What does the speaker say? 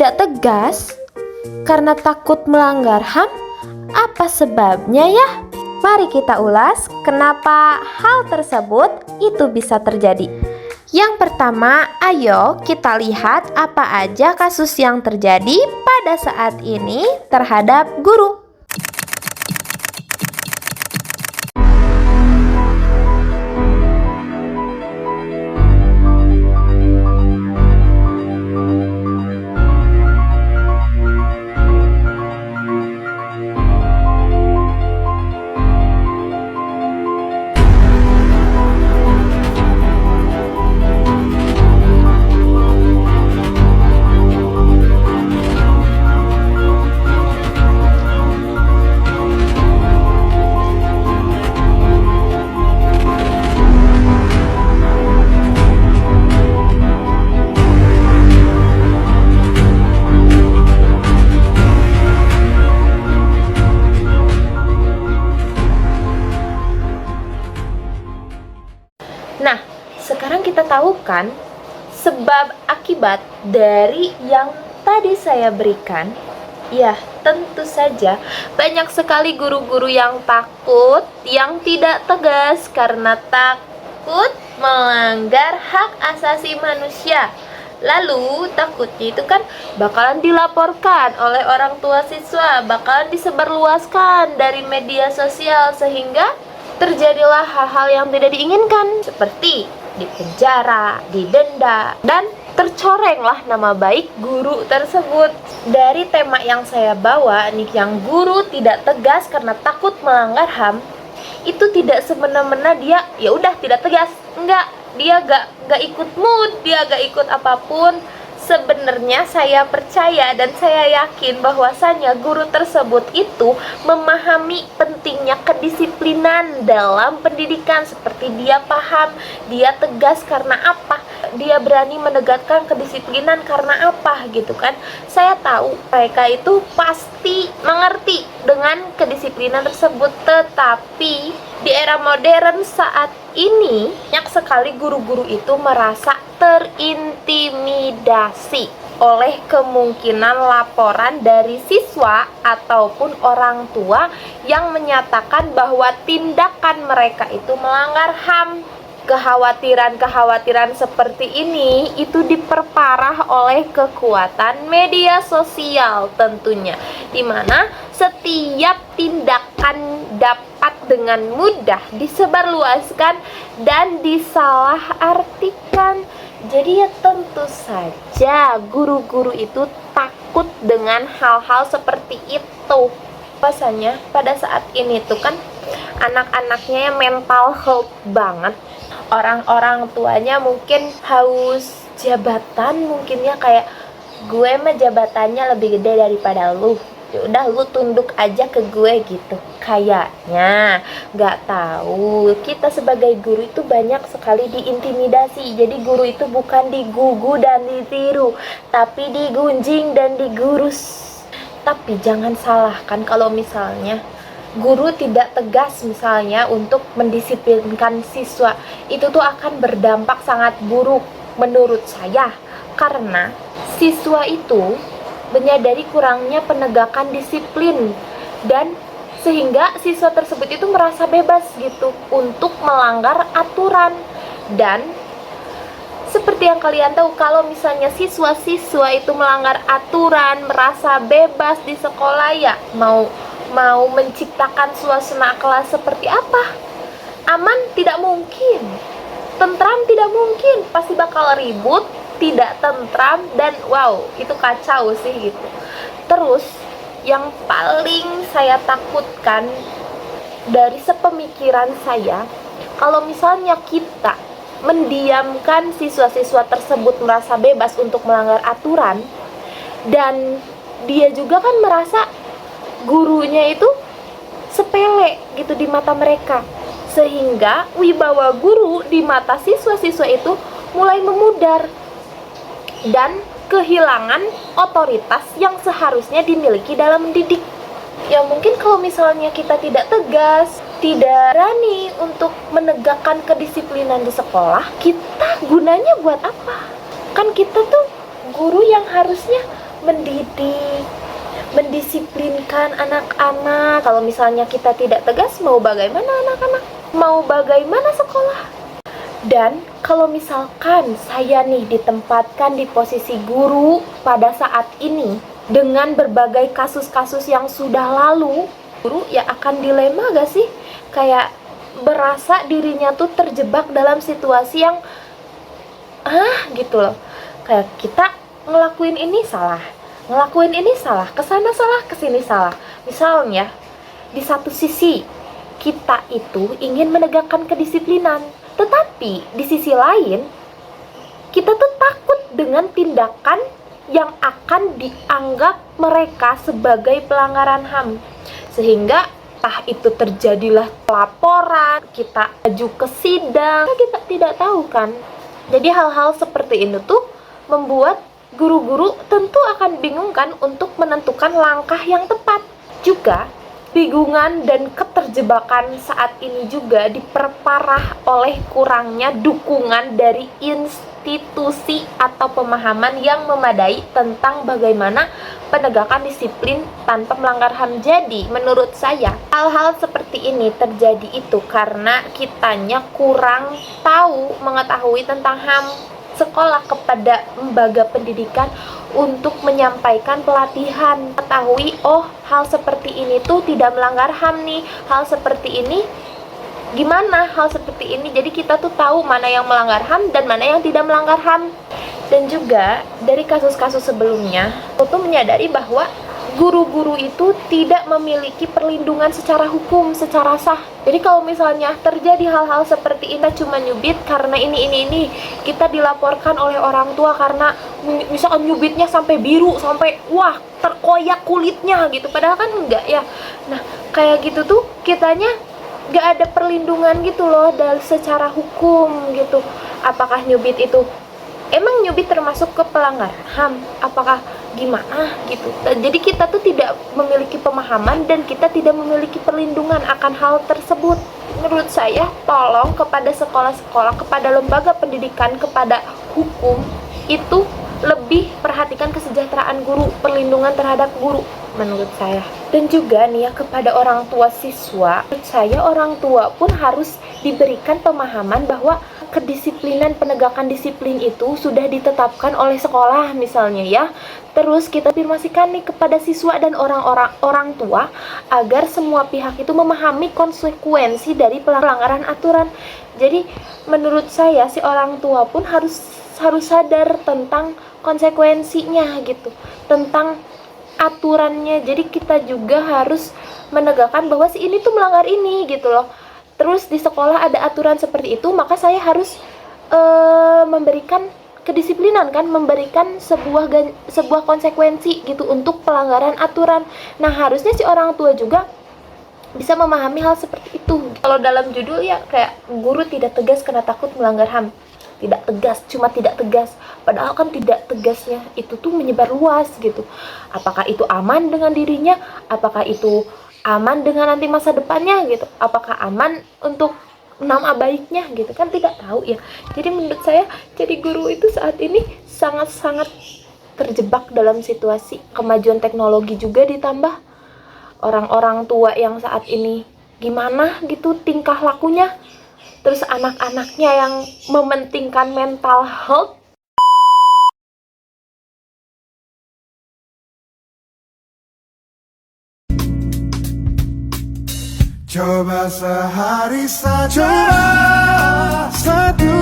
tidak tegas karena takut melanggar HAM? Apa sebabnya ya? Mari kita ulas kenapa hal tersebut itu bisa terjadi. Yang pertama, ayo kita lihat apa aja kasus yang terjadi pada saat ini terhadap guru. Nah, sekarang kita tahu kan sebab akibat dari yang tadi saya berikan. Ya, tentu saja banyak sekali guru-guru yang takut, yang tidak tegas karena takut melanggar hak asasi manusia. Lalu takutnya itu kan bakalan dilaporkan oleh orang tua siswa, bakalan disebarluaskan dari media sosial sehingga terjadilah hal-hal yang tidak diinginkan seperti dipenjara, didenda, dan tercorenglah nama baik guru tersebut. Dari tema yang saya bawa nih, yang guru tidak tegas karena takut melanggar HAM, itu tidak semena-mena dia ya udah tidak tegas. Enggak, dia gak ikut mood, dia gak ikut apapun. Sebenarnya saya percaya dan saya yakin bahwasanya guru tersebut itu memahami pentingnya kedisiplinan dalam pendidikan. Seperti dia paham, dia tegas karena apa, dia berani menegakkan kedisiplinan karena apa gitu kan. Saya tahu mereka itu pasti mengerti dengan kedisiplinan tersebut. Tetapi di era modern saat ini banyak sekali guru-guru itu merasa terintimidasi oleh kemungkinan laporan dari siswa ataupun orang tua yang menyatakan bahwa tindakan mereka itu melanggar HAM. Kekhawatiran-kekhawatiran seperti ini itu diperparah oleh kekuatan media sosial tentunya, di mana setiap tindakan dapat dengan mudah disebarluaskan dan disalahartikan. Jadi ya tentu saja guru-guru itu takut dengan hal-hal seperti itu. Pasalnya pada saat ini tuh kan anak-anaknya mental health banget. Orang-orang tuanya mungkin haus jabatan, mungkin ya kayak gue mah jabatannya lebih gede daripada lu, ya udah lu tunduk aja ke gue gitu. Kayaknya nggak tahu, kita sebagai guru itu banyak sekali diintimidasi. Jadi guru itu bukan digugu dan ditiru, tapi digunjing dan digurus. Tapi jangan salahkan kalau misalnya guru tidak tegas misalnya untuk mendisiplinkan siswa, itu tuh akan berdampak sangat buruk menurut saya, karena siswa itu menyadari kurangnya penegakan disiplin dan sehingga siswa tersebut itu merasa bebas gitu untuk melanggar aturan. Dan seperti yang kalian tahu, kalau misalnya siswa-siswa itu melanggar aturan, merasa bebas di sekolah, ya mau menciptakan suasana kelas seperti apa? Aman? Tidak mungkin. Tentram? Tidak mungkin. Pasti bakal ribut, tidak tentram, dan wow, itu kacau sih gitu. Terus yang paling saya takutkan dari sepemikiran saya, kalau misalnya kita mendiamkan siswa-siswa tersebut merasa bebas untuk melanggar aturan, dan dia juga kan merasa gurunya itu sepele gitu di mata mereka, sehingga wibawa guru di mata siswa-siswa itu mulai memudar dan kehilangan otoritas yang seharusnya dimiliki dalam mendidik. Ya mungkin kalau misalnya kita tidak tegas, tidak berani untuk menegakkan kedisiplinan di sekolah, kita gunanya buat apa? Kan kita tuh guru yang harusnya mendidik, mendisiplinkan anak-anak. Kalau misalnya kita tidak tegas, mau bagaimana anak-anak? Mau bagaimana sekolah? Dan kalau misalkan saya nih ditempatkan di posisi guru pada saat ini dengan berbagai kasus-kasus yang sudah lalu, guru ya akan dilema gak sih? Kayak berasa dirinya tuh terjebak dalam situasi yang gitu loh. Kayak kita ngelakuin ini salah, kesana salah, kesini salah. Misalnya, di satu sisi kita itu ingin menegakkan kedisiplinan, tetapi di sisi lain kita tuh takut dengan tindakan yang akan dianggap mereka sebagai pelanggaran HAM, sehingga itu terjadilah laporan, kita maju ke sidang, kita tidak tahu kan. Jadi hal-hal seperti ini tuh membuat guru-guru tentu akan bingung kan untuk menentukan langkah yang tepat. Juga bingungan dan keterjebakan saat ini juga diperparah oleh kurangnya dukungan dari institusi atau pemahaman yang memadai tentang bagaimana penegakan disiplin tanpa melanggar HAM. Jadi menurut saya hal-hal seperti ini terjadi itu karena kitanya kurang mengetahui tentang HAM. Sekolah kepada lembaga pendidikan untuk menyampaikan pelatihan, mengetahui hal seperti ini tuh tidak melanggar HAM nih, hal seperti ini gimana, hal seperti ini. Jadi kita tuh tahu mana yang melanggar HAM dan mana yang tidak melanggar HAM. Dan juga dari kasus-kasus sebelumnya, aku tuh menyadari bahwa guru-guru itu tidak memiliki perlindungan secara hukum, secara sah. Jadi kalau misalnya terjadi hal-hal seperti ini, cuma nyubit karena ini, kita dilaporkan oleh orang tua karena misalkan nyubitnya sampai biru, sampai wah terkoyak kulitnya gitu, padahal kan enggak ya. Nah kayak gitu tuh kitanya gak ada perlindungan gitu loh dari secara hukum gitu. Apakah nyubit itu emang nyubit termasuk ke pelanggaran HAM? Apakah gimana gitu? Jadi kita tuh tidak memiliki pemahaman dan kita tidak memiliki perlindungan akan hal tersebut. Menurut saya, tolong kepada sekolah-sekolah, kepada lembaga pendidikan, kepada hukum itu lebih perhatikan kesejahteraan guru, perlindungan terhadap guru menurut saya. Dan juga nih ya, kepada orang tua siswa, menurut saya orang tua pun harus diberikan pemahaman bahwa kedisiplinan, penegakan disiplin itu sudah ditetapkan oleh sekolah misalnya ya. Terus kita afirmasikan nih kepada siswa dan orang tua agar semua pihak itu memahami konsekuensi dari pelanggaran aturan. Jadi menurut saya si orang tua pun harus sadar tentang konsekuensinya gitu, tentang aturannya. Jadi kita juga harus menegakkan bahwa si ini tuh melanggar ini gitu loh. Terus di sekolah ada aturan seperti itu, maka saya harus memberikan kedisiplinan kan, memberikan sebuah konsekuensi gitu untuk pelanggaran aturan. Nah harusnya si orang tua juga bisa memahami hal seperti itu. Kalau dalam judul ya kayak guru tidak tegas karena takut melanggar HAM. Tidak tegas, cuma tidak tegas. Padahal kan tidak tegasnya itu tuh menyebar luas gitu. Apakah itu aman dengan dirinya? Apakah itu aman dengan nanti masa depannya gitu? Apakah aman untuk nama baiknya gitu? Kan tidak tahu ya. Jadi menurut saya jadi guru itu saat ini sangat-sangat terjebak dalam situasi kemajuan teknologi, juga ditambah orang-orang tua yang saat ini gimana gitu tingkah lakunya. Terus anak-anaknya yang mementingkan mental health. Coba sehari saja, coba satu